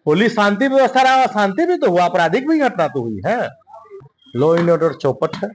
होली शांति व्यवस्था रहा, शांति भी तो हुआ, आपराधिक भी घटना तो हुई है। लॉ एंड ऑर्डर चौपट है,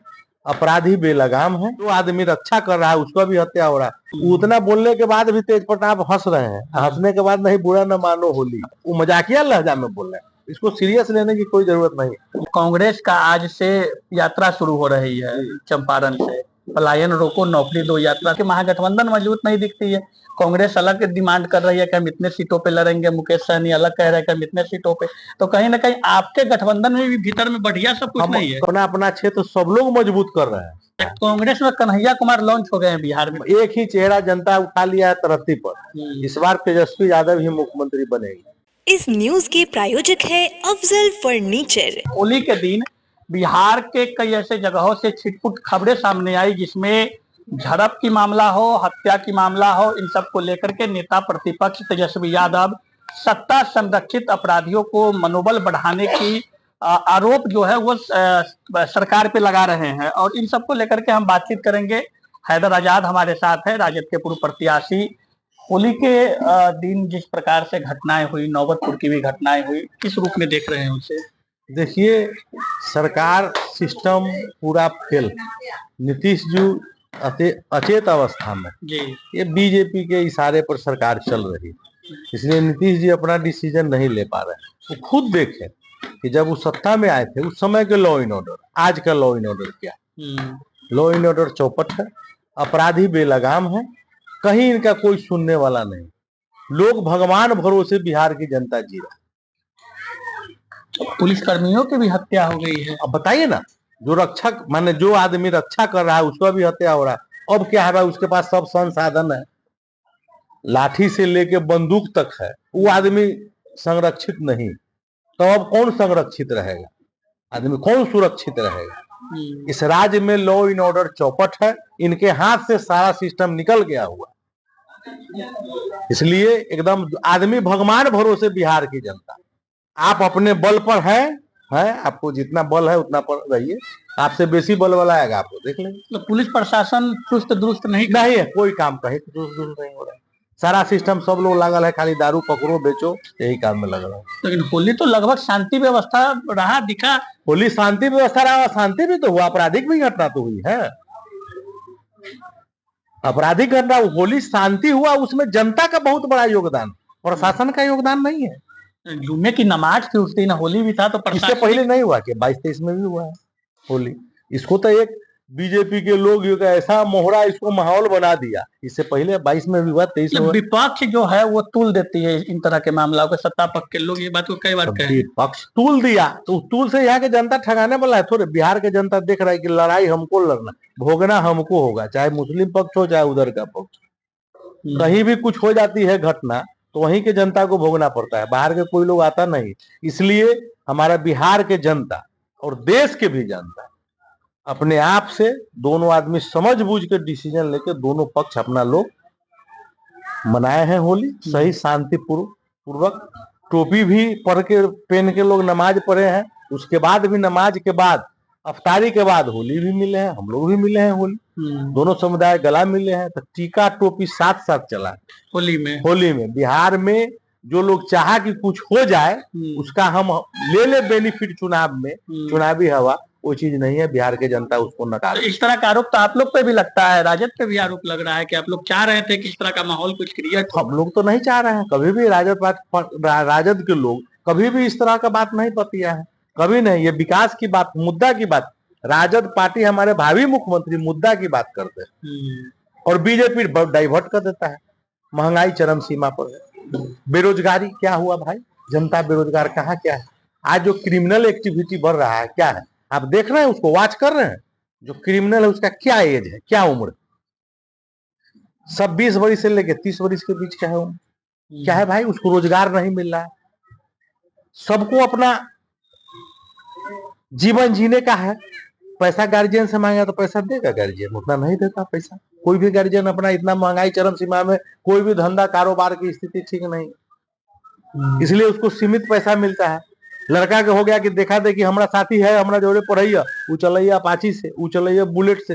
अपराधी बेलगाम है, जो आदमी रक्षा कर रहा है उसका भी हत्या हो रहा है। उतना बोलने के बाद भी तेज प्रताप हंस रहे हैं, हंसने के बाद नहीं, बुरा न मानो होली, वो मजाकिया लहजा में बोल रहे हैं, इसको सीरियस लेने की कोई जरूरत नहीं। कांग्रेस का आज से यात्रा शुरू हो रही है चंपारण से, पलायन रोको नौकरी दो यात्रा के। महागठबंधन मजबूत नहीं दिखती है। कांग्रेस अलग डिमांड कर रही है कि हम इतने सीटों पे लड़ेंगे, मुकेश सहनी अलग कह रहे हैं कि हम इतने सीटों पे। तो कहीं ना कहीं आपके गठबंधन में भी भीतर में बढ़िया सब कुछ नहीं है। अपना अपना क्षेत्र सब लोग मजबूत कर रहे हैं। कांग्रेस में कन्हैया कुमार लॉन्च हो गए हैं बिहार में। एक ही चेहरा जनता उठा लिया है तरक्की पर। इस बार तेजस्वी यादव ही मुख्यमंत्री बनेगी। इस न्यूज के प्रायोजक है अफजल फर्नीचर। होली के दिन बिहार के कई ऐसे जगहों से छिटपुट खबरें सामने आई जिसमें झड़प की मामला हो, हत्या की मामला हो, इन सब को लेकर के नेता प्रतिपक्ष तेजस्वी यादव सत्ता संरक्षित अपराधियों को मनोबल बढ़ाने की आरोप जो है वो सरकार पे लगा रहे हैं। और इन सब को लेकर के हम बातचीत करेंगे। हैदर आजाद हमारे साथ है, राजद के पूर्व प्रत्याशी। होली के दिन जिस प्रकार से घटनाएं हुई, नौबतपुर की भी घटनाएं हुई, किस रूप में देख रहे हैं उसे? देखिए, सरकार सिस्टम पूरा फेल, नीतीश जी अचेत अवस्था में जी, ये बीजेपी के इशारे पर सरकार चल रही है, इसलिए नीतीश जी अपना डिसीजन नहीं ले पा रहे। वो खुद देखे कि जब वो सत्ता में आए थे उस समय के लॉ एंड ऑर्डर, आज का लॉ एंड ऑर्डर क्या। लॉ एंड ऑर्डर चौपट है, अपराधी बेलगाम है, कहीं इनका कोई सुनने वाला नहीं। लोग भगवान भरोसे बिहार की जनता जी रहा। पुलिस कर्मियों की भी हत्या हो गई है। अब बताइए ना, जो रक्षक माने जो आदमी रक्षा कर रहा है उसका भी हत्या हो रहा है। अब क्या है भाई, उसके पास सब संसाधन है, लाठी से लेके बंदूक तक है, वो आदमी संरक्षित नहीं, तो अब कौन संरक्षित रहेगा? आदमी कौन सुरक्षित रहेगा? इस राज्य में लॉ एंड ऑर्डर चौपट है, इनके हाथ से सारा सिस्टम निकल गया हुआ। इसलिए एकदम आदमी भगवान भरोसे बिहार की जनता। आप अपने बल पर है, आपको जितना बल है उतना पर रहिए, आपसे बेसी बल वाला आएगा आपको देख लेंगे। तो पुलिस प्रशासन चुस्त दुरुस्त नहीं है, कोई काम कहीं चुस्त दुरुस्त नहीं हो रहा है। सारा सिस्टम सब लोग लागल है, खाली दारू पकड़ो बेचो, यही काम में लग रहा है। लेकिन होली तो लगभग शांति व्यवस्था रहा दिखा। होली शांति व्यवस्था रहा, शांति भी तो हुआ, आपराधिक भी घटना तो हुई है। आपराधिक घटना, होली शांति हुआ, उसमें जनता का बहुत बड़ा योगदान, प्रशासन का योगदान नहीं है। जुम्मे की नमाज थी उस दिन, होली भी था, तो इससे पहले नहीं हुआ कि 22-23 में भी हुआ है होली। इसको तो एक बीजेपी के लोग ऐसा मोहरा इसको माहौल बना दिया। इससे पहले 22 में भी हुआ, 23 में। विपक्ष जो है वो तूल देती है इन तरह के मामलों को, सत्ता पक्ष के लोग ये बात को कई बार कहे। विपक्ष तूल दिया तो तूल से यहाँ के जनता ठगाने वाला है थोड़े। बिहार के जनता देख रहा है कि लड़ाई हमको लड़ना, भोगना हमको होगा, चाहे मुस्लिम पक्ष हो चाहे उधर का पक्ष। कहीं भी कुछ हो जाती है घटना तो वहीं के जनता को भोगना पड़ता है, बाहर के कोई लोग आता नहीं। इसलिए हमारा बिहार के जनता और देश के भी जनता अपने आप से, दोनों आदमी समझ बूझ के डिसीजन लेके दोनों पक्ष अपना लोग मनाए हैं होली सही शांति पूर्वक। टोपी भी पढ़ के पहन के लोग नमाज पढ़े हैं। उसके बाद भी नमाज के बाद अफ्तारी के बाद होली भी मिले हैं, हम लोग भी मिले हैं होली। दोनों समुदाय गला मिले हैं, तो टीका टोपी साथ साथ चला होली में। बिहार में जो लोग चाहा कि कुछ हो जाए उसका हम ले बेनिफिट चुनाव में, चुनावी हवा, वो चीज नहीं है। बिहार के जनता उसको नकार। तो इस तरह का आरोप तो आप लोग पे भी लगता है, राजद पे भी आरोप लग रहा है कि आप लोग चाह रहे थे कि इस तरह का माहौल कुछ क्रिएट। हम लोग तो नहीं चाह रहे हैं, कभी भी राजद के लोग कभी भी इस तरह का बात नहीं पतिया है, कभी नहीं। ये विकास की बात, मुद्दा की बात, राजद पार्टी हमारे भावी मुख्यमंत्री मुद्दा की बात करते हैं और बीजेपी डाइवर्ट कर देता है। महंगाई चरम सीमा पर है, बेरोजगारी क्या हुआ भाई, जनता बेरोजगार कहाँ क्या है। आज जो क्रिमिनल एक्टिविटी बढ़ रहा है क्या है, आप देख रहे हैं, उसको वॉच कर रहे हैं। जो क्रिमिनल है उसका क्या एज है, क्या उम्र, सब 20 वर्ष से लेके 30 वर्ष के बीच का है उम्र। क्या है भाई, उसको रोजगार नहीं मिल रहा है। सबको अपना जीवन जीने का है, पैसा गार्जियन से मांगा तो पैसा देगा गार्जियन, उतना नहीं देता पैसा। कोई भी गार्जियन अपना, इतना महंगाई चरम सीमा में कोई भी धंधा कारोबार की स्थिति ठीक नहीं, इसलिए उसको सीमित पैसा मिलता है। लड़का के हो गया कि देखा दे कि हमारा साथी है, हमारा जोड़े पढ़ैया, वो चलैया अपाची से, वो चलैया बुलेट से,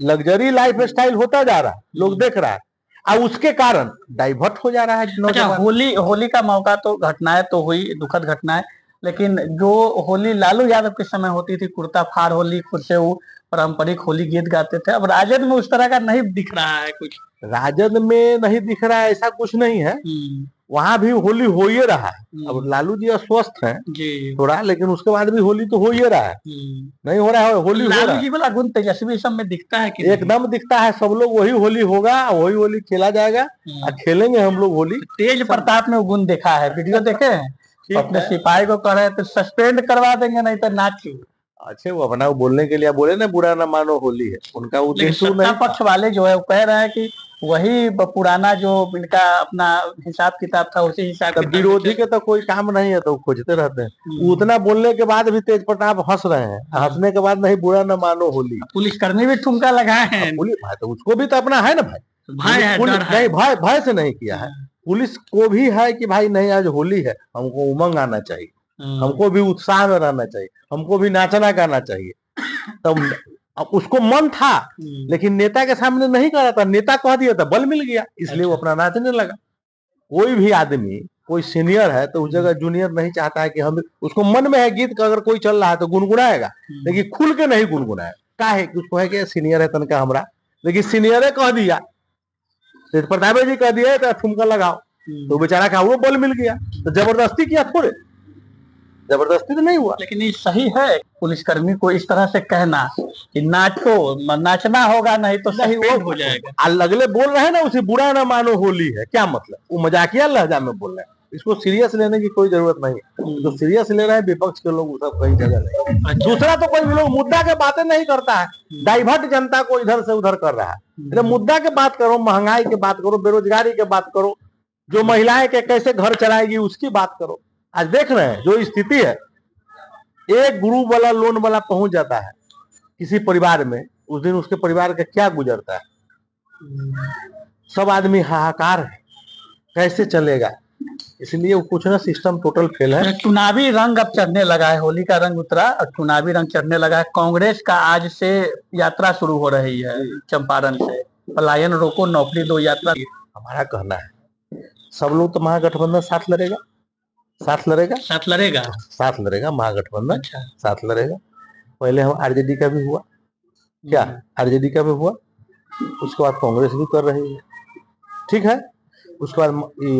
लग्जरी लाइफ स्टाइल होता जा रहा है, लोग देख रहा है। अब उसके कारण डाइवर्ट हो जा रहा है अच्छा, नौजवान। होली का मौका तो घटनाएं तो हुई, दुखद घटनाएं, लेकिन जो होली लालू यादव के समय होती थी, कुर्ता फाड़ होली, खुद से वो पारंपरिक होली गीत गाते थे, अब राजद में उस तरह का नहीं दिख रहा है कुछ। राजद में नहीं दिख रहा है, ऐसा कुछ नहीं है, वहां भी होली हो ही रहा है। अब लालू जी अस्वस्थ हैं जी। थोड़ा, लेकिन उसके बाद भी होली तो हो ही रहा है, नहीं हो रहा है होली हो रहा लालू है। जी वाला गुण तेजस्वी सब में दिखता है कि नहीं? एकदम दिखता है, सब लोग वही होली होगा, वही होली खेला जाएगा और खेलेंगे हम लोग होली। तेज प्रताप में वो गुण देखा है, वीडियो देखे हैं, ठीक अपने है। सिपाही को कह रहे हैं तो सस्पेंड करवा देंगे, नहीं तो नाचू। अच्छे वो अपना बोलने के लिए बोले ना, बुरा ना मानो होली है, उनका लेकिन उद्देश्य सत्ता नहीं। पक्ष वाले जो है वो कह रहे हैं कि वही पुराना जो इनका अपना हिसाब किताब था उसी हिसाब तो किताब विरोधी के तो कोई काम नहीं है, तो वो खोजते रहते हैं। उतना बोलने के बाद भी तेज प्रताप हंस रहे हैं, हंसने के बाद नहीं, बुरा न मानो होली। पुलिसकर्मी भी ठुमका लगाए हैं। पुलिस भाई तो उसको भी तो अपना है ना भाई, भय है, पुलिस डर है। नहीं, भय भय से नहीं किया है। पुलिस को भी है कि भाई नहीं आज होली है, हमको उमंग आना चाहिए, हमको भी उत्साह में रहना चाहिए, हमको भी नाचना गाना चाहिए। तब अब उसको मन था, लेकिन नेता के सामने नहीं कर रहा था, नेता कह दिया था, बल मिल गया, इसलिए वो अपना नाचने लगा। कोई भी आदमी, कोई सीनियर है तो उस जगह जूनियर नहीं चाहता है कि हम, उसको मन में है गीत का अगर कोई चल रहा है तो गुनगुनाएगा, लेकिन खुल के नहीं गुनगुनाएगा। का है कि उसको है कि सीनियर है तनका हमरा, लेकिन सीनियर कह दिया, तेज प्रताप जी कह दिया तो ठुमका लगाओ, तो बेचारा का वो बल मिल गया, तो जबरदस्ती किया थोड़े, जबरदस्ती तो नहीं हुआ। लेकिन ये सही है पुलिसकर्मी को इस तरह से कहना कि नाचो, नाचना होगा नहीं तो नहीं सस्पेंड हो जाएगा। अगले बोल रहे हैं ना, उसे बुरा ना मानो होली है, क्या मतलब, वो मजाकिया लहजा में बोल रहे हैं, इसको सीरियस लेने की कोई जरूरत नहीं है। तो सीरियस ले रहे हैं विपक्ष के लोग, सब कहीं जगह नहीं। दूसरा तो कोई भी लोग मुद्दा के बातें नहीं करता है, डाइवर्ट जनता को इधर से उधर कर रहा है। मुद्दा के बात करो, महंगाई के बात करो, बेरोजगारी के बात करो, जो महिलाएं के कैसे घर चलाएगी उसकी बात करो। आज देख रहे हैं जो स्थिति है, एक ग्रुप वाला लोन वाला पहुंच जाता है किसी परिवार में, उस दिन उसके परिवार का क्या गुजरता है, सब आदमी हाहाकार है, कैसे चलेगा। इसलिए वो कुछ ना सिस्टम टोटल फेल है। चुनावी रंग अब चढ़ने लगा है, होली का रंग उतरा और चुनावी रंग चढ़ने लगा है। कांग्रेस का आज से यात्रा शुरू हो रही है चंपारण से, पलायन रोको नौकरी दो यात्रा। हमारा कहना है सब लोग तो महागठबंधन साथ लड़ेगा, साथ लड़ेगा, साथ लड़ेगा, साथ लड़ेगा महागठबंधन। अच्छा। साथ लड़ेगा। पहले हम आरजेडी का भी हुआ, क्या आरजेडी का भी हुआ, उसके बाद कांग्रेस भी कर रही है, ठीक है, उसके बाद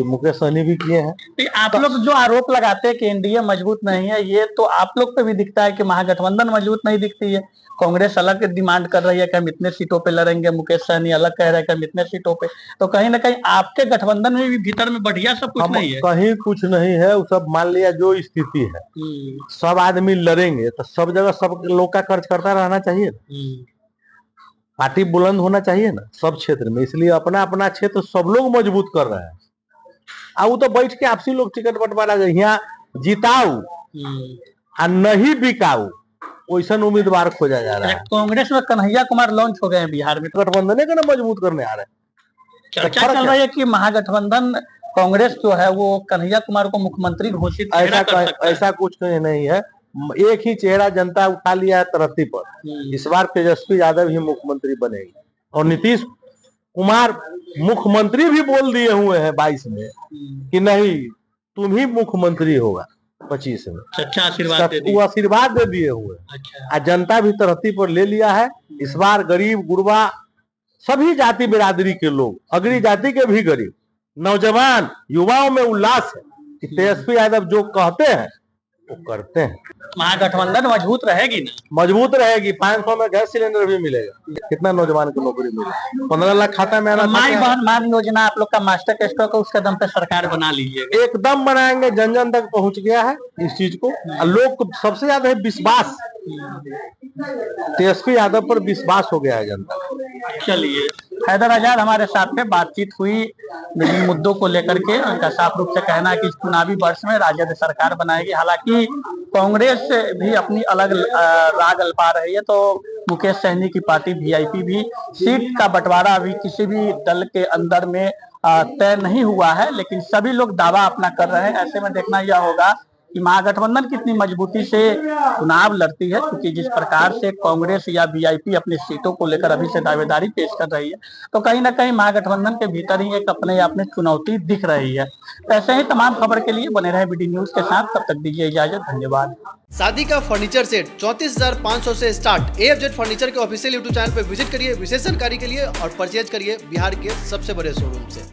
मुकेश सहनी भी किए हैं। तो आप लोग जो आरोप लगाते हैं कि एनडीए मजबूत नहीं है, ये तो आप लोग पे भी दिखता है कि महागठबंधन मजबूत नहीं दिखती है। कांग्रेस अलग डिमांड कर रही है कि हम इतने सीटों पे लड़ेंगे, मुकेश सहनी अलग कह रहे हैं कि हम इतने सीटों पे, तो कहीं ना कहीं आपके गठबंधन में भी भीतर में बढ़िया सब कुछ नहीं है। कहीं कुछ नहीं है, वो सब मान लिया जो स्थिति है, सब आदमी लड़ेंगे तो सब जगह सब लोग का कर्ज करता रहना चाहिए, पार्टी बुलंद होना चाहिए ना सब क्षेत्र में, इसलिए अपना अपना क्षेत्र सब लोग मजबूत कर रहे हैं। अब वो तो बैठ के आपसी लोग टिकट बंटवारा, यहाँ जिताऊ और नहीं बिकाऊ वैसा उम्मीदवार खोजा जा रहा है। कांग्रेस में कन्हैया कुमार लॉन्च हो गए हैं बिहार में, गठबंधन के ना मजबूत करने आ रहे हैं। चर्चा चल रही है कि महागठबंधन कांग्रेस जो है वो कन्हैया कुमार को मुख्यमंत्री घोषित ऐसा कुछ नहीं है, एक ही चेहरा जनता उठा लिया है तरक्की पर। इस बार तेजस्वी यादव ही मुख्यमंत्री बनेगी, और नीतीश कुमार मुख्यमंत्री भी बोल दिए हुए हैं 22 में कि नहीं तुम ही मुख्यमंत्री होगा 25 में। अच्छा, आशीर्वाद वो आशीर्वाद दे दिए हुए। अच्छा। जनता भी तरक्की पर ले लिया है। इस बार गरीब गुरबा सभी जाति बिरादरी के लोग, अगड़ी जाति के भी गरीब, नौजवान युवाओं में उल्लास है कि तेजस्वी यादव जो कहते हैं वो करते हैं। महागठबंधन मजबूत रहेगी ना? मजबूत रहेगी। 500 में गैस सिलेंडर भी मिलेगा, कितना नौजवान को नौकरी मिलेगी, 15 लाख खाता में आना। माई बहन मान योजना आप लोग का मास्टर के स्टॉक, उसके दम पे सरकार बना लीजिए, एकदम बनाएंगे। जन जन तक पहुंच गया है इस चीज को, लोग को सबसे ज्यादा है विश्वास, तेजस्वी यादव पर विश्वास हो गया है जनता। चलिए, हैदर आजाद हमारे साथ में बातचीत हुई विभिन्न मुद्दों को लेकर के। उनका साफ रूप से कहना है कि इस चुनावी वर्ष में राजद सरकार बनाएगी। हालांकि कांग्रेस भी अपनी अलग राग अल्पा रही है, तो मुकेश सहनी की पार्टी वीआईपी भी, सीट का बंटवारा अभी किसी भी दल के अंदर में तय नहीं हुआ है, लेकिन सभी लोग दावा अपना कर रहे हैं। ऐसे में देखना यह होगा कि महागठबंधन कितनी मजबूती से चुनाव लड़ती है, क्योंकि जिस प्रकार से कांग्रेस या बीआईपी अपनी सीटों को लेकर अभी से दावेदारी पेश कर रही है, तो कहीं ना कहीं महागठबंधन के भीतर ही एक अपने आप में चुनौती दिख रही है। ऐसे ही तमाम खबर के लिए बने रहे बीडी न्यूज के साथ, तब तक दीजिए इजाजत, धन्यवाद। शादी का फर्नीचर सेट 34,500 से स्टार्ट। AFZ फर्नीचर के ऑफिशियल यूट्यूब चैनल पर विजिट करिए विशेष जानकारी के लिए और परचेज करिए बिहार के सबसे बड़े शोरूम से।